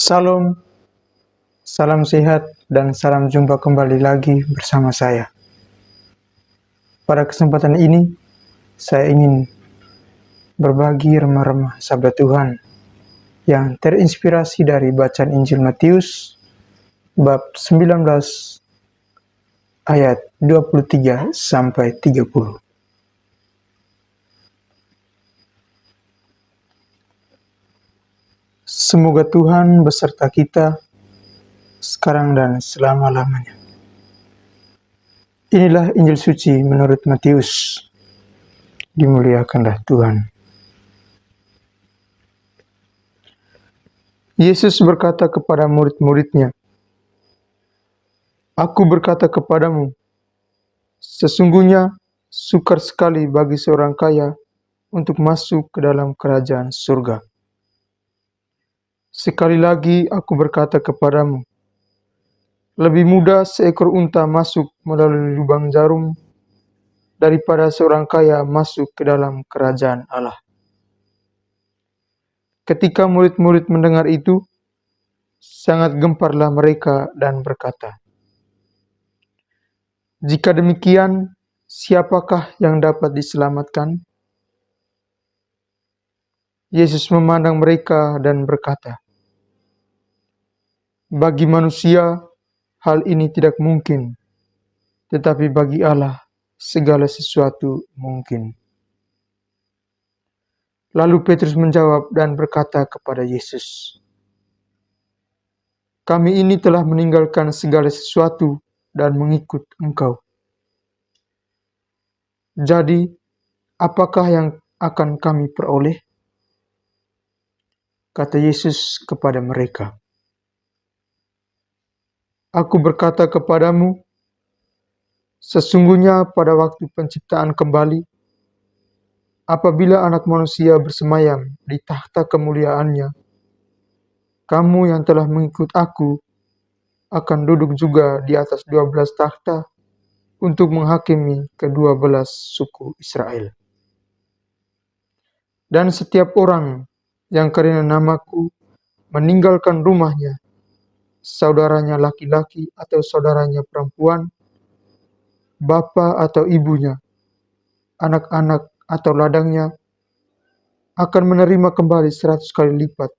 Salam, salam sehat, dan salam jumpa kembali lagi bersama saya. Pada kesempatan ini, saya ingin berbagi remah-remah sabda Tuhan yang terinspirasi dari bacaan Injil Matius bab 19 ayat 23 sampai 30. Semoga Tuhan beserta kita sekarang dan selama-lamanya. Inilah Injil suci menurut Matius. Dimuliakanlah Tuhan. Yesus berkata kepada murid-muridnya, "Aku berkata kepadamu, sesungguhnya sukar sekali bagi seorang kaya untuk masuk ke dalam kerajaan surga. Sekali lagi aku berkata kepadamu, lebih mudah seekor unta masuk melalui lubang jarum daripada seorang kaya masuk ke dalam kerajaan Allah." Ketika murid-murid mendengar itu, sangat gemparlah mereka dan berkata, "Jika demikian, siapakah yang dapat diselamatkan?" Yesus memandang mereka dan berkata, "Bagi manusia, hal ini tidak mungkin, tetapi bagi Allah, segala sesuatu mungkin." Lalu Petrus menjawab dan berkata kepada Yesus, "Kami ini telah meninggalkan segala sesuatu dan mengikut Engkau. Jadi, apakah yang akan kami peroleh?" Kata Yesus kepada mereka, "Aku berkata kepadamu, sesungguhnya pada waktu penciptaan kembali, apabila Anak Manusia bersemayam di tahta kemuliaannya, kamu yang telah mengikut Aku akan duduk juga di atas 12 takhta untuk menghakimi kedua belas suku Israel. Dan setiap orang yang karena namaku meninggalkan rumahnya, saudaranya laki-laki atau saudaranya perempuan, bapa atau ibunya, anak-anak atau ladangnya, akan menerima kembali 100 kali lipat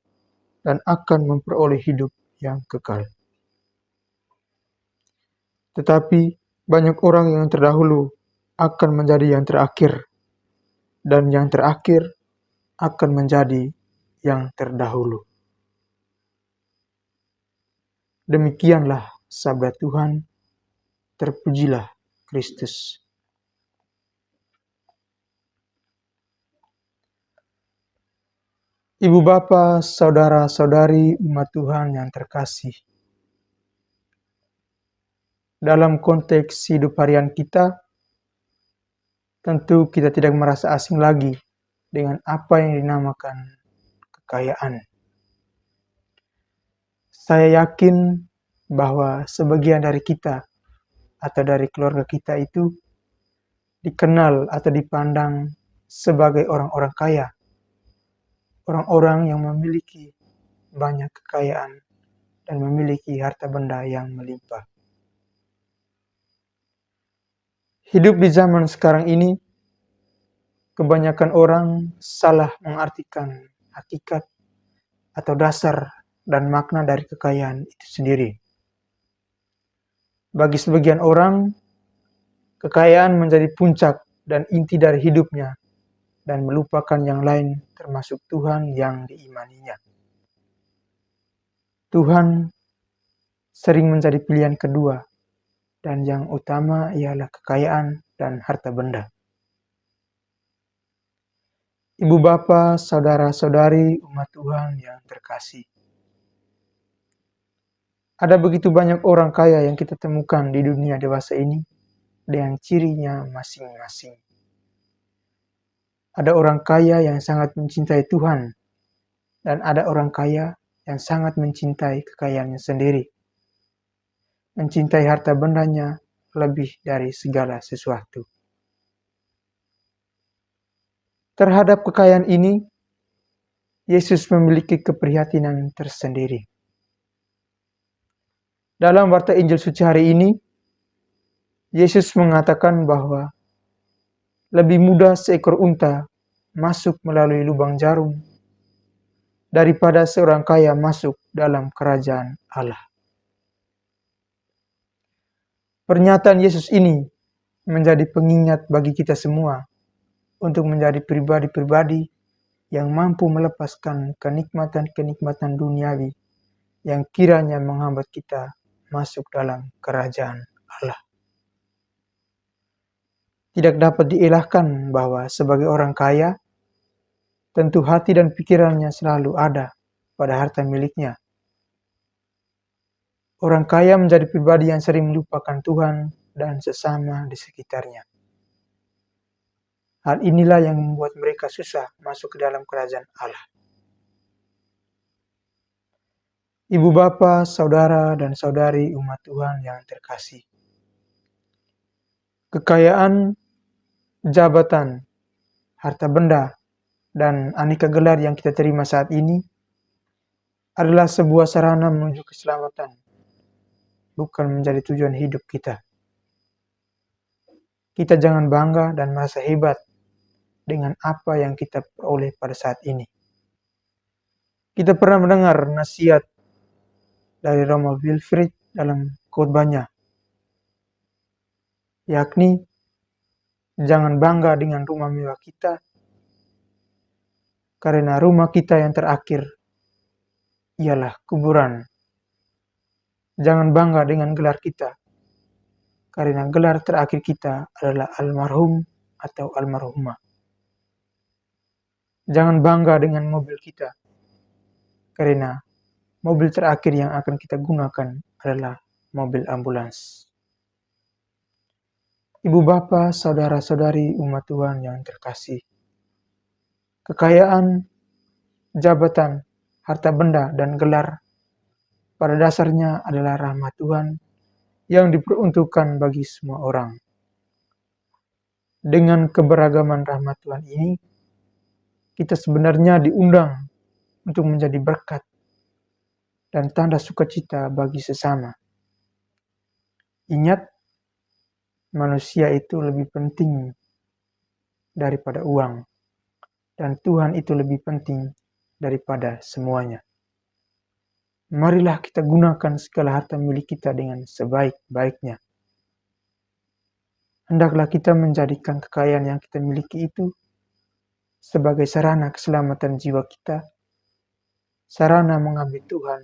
dan akan memperoleh hidup yang kekal. Tetapi banyak orang yang terdahulu akan menjadi yang terakhir, dan yang terakhir akan menjadi yang terdahulu." Demikianlah sabda Tuhan, terpujilah Kristus. Ibu bapa, saudara-saudari umat Tuhan yang terkasih. Dalam konteks hidup harian kita, tentu kita tidak merasa asing lagi dengan apa yang dinamakan kekayaan. Saya yakin bahwa sebagian dari kita atau dari keluarga kita itu dikenal atau dipandang sebagai orang-orang kaya, orang-orang yang memiliki banyak kekayaan dan memiliki harta benda yang melimpah. Hidup di zaman sekarang ini, kebanyakan orang salah mengartikan hakikat atau dasar dan makna dari kekayaan itu sendiri. Bagi sebagian orang, kekayaan menjadi puncak dan inti dari hidupnya dan melupakan yang lain termasuk Tuhan yang diimaninya. Tuhan sering menjadi pilihan kedua, dan yang utama ialah kekayaan dan harta benda. Ibu bapa, saudara-saudari umat Tuhan yang terkasih. Ada begitu banyak orang kaya yang kita temukan di dunia dewasa ini dengan cirinya masing-masing. Ada orang kaya yang sangat mencintai Tuhan, dan ada orang kaya yang sangat mencintai kekayaannya sendiri. Mencintai harta bendanya lebih dari segala sesuatu. Terhadap kekayaan ini, Yesus memiliki keprihatinan tersendiri. Dalam warta Injil suci hari ini, Yesus mengatakan bahwa lebih mudah seekor unta masuk melalui lubang jarum daripada seorang kaya masuk dalam kerajaan Allah. Pernyataan Yesus ini menjadi pengingat bagi kita semua untuk menjadi pribadi-pribadi yang mampu melepaskan kenikmatan-kenikmatan duniawi yang kiranya menghambat kita masuk dalam kerajaan Allah. Tidak dapat dielakkan bahwa sebagai orang kaya, tentu hati dan pikirannya selalu ada pada harta miliknya. Orang kaya menjadi pribadi yang sering melupakan Tuhan dan sesama di sekitarnya. Hal inilah yang membuat mereka susah masuk ke dalam kerajaan Allah. Ibu bapa, saudara dan saudari umat Tuhan yang terkasih. Kekayaan, jabatan, harta benda, dan aneka gelar yang kita terima saat ini adalah sebuah sarana menuju keselamatan, bukan menjadi tujuan hidup kita. Kita jangan bangga dan merasa hebat dengan apa yang kita peroleh pada saat ini. Kita pernah mendengar nasihat dari Roma Wilfrid dalam khotbahnya, yakni jangan bangga dengan rumah mewah kita, karena rumah kita yang terakhir ialah kuburan. Jangan bangga dengan gelar kita, karena gelar terakhir kita adalah almarhum atau almarhumah. Jangan bangga dengan mobil kita, karena mobil terakhir yang akan kita gunakan adalah mobil ambulans. Ibu bapa, saudara-saudari umat Tuhan yang terkasih. Kekayaan, jabatan, harta benda, dan gelar pada dasarnya adalah rahmat Tuhan yang diperuntukkan bagi semua orang. Dengan keberagaman rahmat Tuhan ini, kita sebenarnya diundang untuk menjadi berkat dan tanda sukacita bagi sesama. Ingat, manusia itu lebih penting daripada uang, dan Tuhan itu lebih penting daripada semuanya. Marilah kita gunakan segala harta milik kita dengan sebaik-baiknya. Hendaklah kita menjadikan kekayaan yang kita miliki itu sebagai sarana keselamatan jiwa kita, sarana mengabdi Tuhan,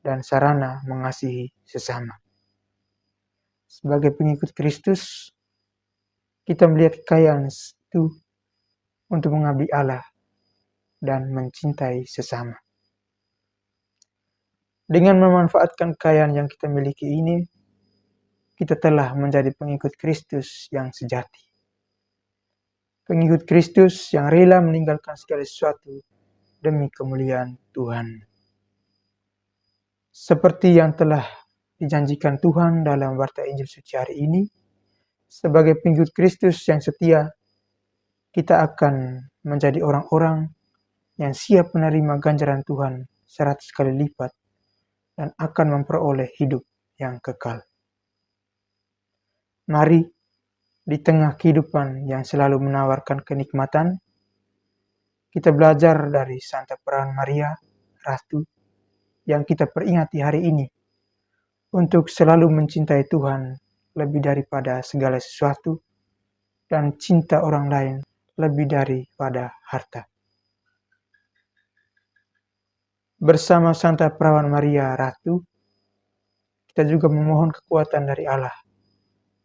dan sarana mengasihi sesama. Sebagai pengikut Kristus, kita melihat kekayaan itu untuk mengabdi Allah dan mencintai sesama. Dengan memanfaatkan kekayaan yang kita miliki ini, kita telah menjadi pengikut Kristus yang sejati. Pengikut Kristus yang rela meninggalkan segala sesuatu demi kemuliaan Tuhan. Seperti yang telah dijanjikan Tuhan dalam warta Injil suci hari ini, sebagai pengikut Kristus yang setia, kita akan menjadi orang-orang yang siap menerima ganjaran Tuhan 100 kali lipat dan akan memperoleh hidup yang kekal. Mari, di tengah kehidupan yang selalu menawarkan kenikmatan, kita belajar dari Santa Perawan Maria, Ratu, yang kita peringati hari ini, untuk selalu mencintai Tuhan lebih daripada segala sesuatu, dan cinta orang lain lebih daripada harta. Bersama Santa Perawan Maria, Ratu, kita juga memohon kekuatan dari Allah,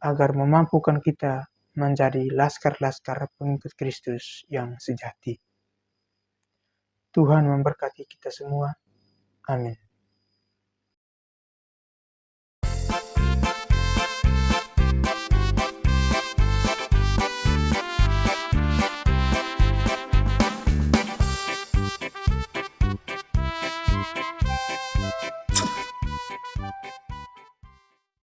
agar memampukan kita menjadi laskar-laskar pengikut Kristus yang sejati. Tuhan memberkati kita semua. Amin.